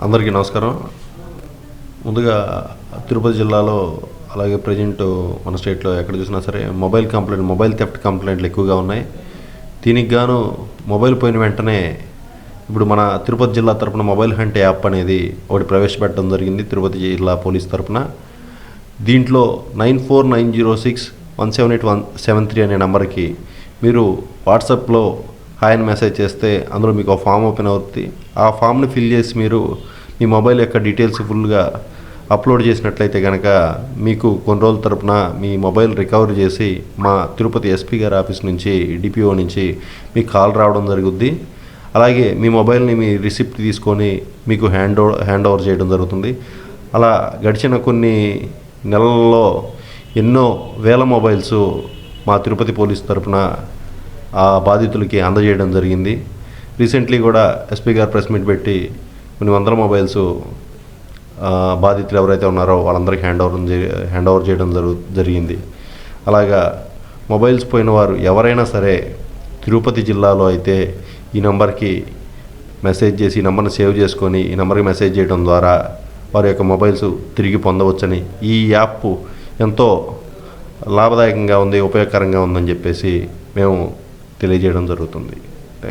అందరికీ నమస్కారం. ముందుగా తిరుపతి జిల్లాలో అలాగే ప్రజెంట్ మన స్టేట్లో ఎక్కడ చూసినా సరే మొబైల్ థెఫ్ట్ కంప్లైంట్లు ఎక్కువగా ఉన్నాయి. దీనికి గాను మొబైల్ పోయిన వెంటనే ఇప్పుడు మన తిరుపతి జిల్లా తరపున మొబైల్ హంట్ యాప్ అనేది ఒకటి ప్రవేశపెట్టడం జరిగింది తిరుపతి జిల్లా పోలీస్ తరపున. దీంట్లో 9490617873 అనే నెంబర్కి మీరు వాట్సాప్లో హాయ్ అని మెసేజ్ చేస్తే అందులో మీకు ఒక ఫామ్ ఓపెన్ అవుతుంది. ఆ ఫామ్ని ఫిల్ చేసి మీరు మీ మొబైల్ యొక్క డీటెయిల్స్ ఫుల్గా అప్లోడ్ చేసినట్లయితే కనుక మీకు కొన్ని రోజుల తరపున మీ మొబైల్ రికవర్ చేసి మా తిరుపతి ఎస్పీ గారి ఆఫీస్ నుంచి డిపిఓ నుంచి మీకు కాల్ రావడం జరుగుద్ది. అలాగే మీ మొబైల్ని మీ రిసిప్ట్ తీసుకొని మీకు హ్యాండ్ ఓవర్ చేయడం జరుగుతుంది. అలా గడిచిన కొన్ని నెలల్లో ఎన్నో వేల మొబైల్స్ మా తిరుపతి పోలీస్ తరపున ఆ బాధితులకి అందజేయడం జరిగింది. రీసెంట్లీ కూడా ఎస్పీ గారు ప్రెస్ మీట్ పెట్టి కొన్ని వందల మొబైల్స్ బాధితులు ఎవరైతే ఉన్నారో వాళ్ళందరికీ హ్యాండ్ ఓవర్ చేయడం జరిగింది. అలాగా మొబైల్స్ పోయిన వారు ఎవరైనా సరే తిరుపతి జిల్లాలో అయితే ఈ నెంబర్కి మెసేజ్ చేసి ఈ నెంబర్ని సేవ్ చేసుకొని ఈ నెంబర్కి మెసేజ్ చేయడం ద్వారా వారి యొక్క మొబైల్స్ తిరిగి పొందవచ్చని, ఈ యాప్ ఎంతో లాభదాయకంగా ఉంది, ఉపయోగకరంగా ఉందని చెప్పేసి మేము తెలియజేయడం జరుగుతుంది.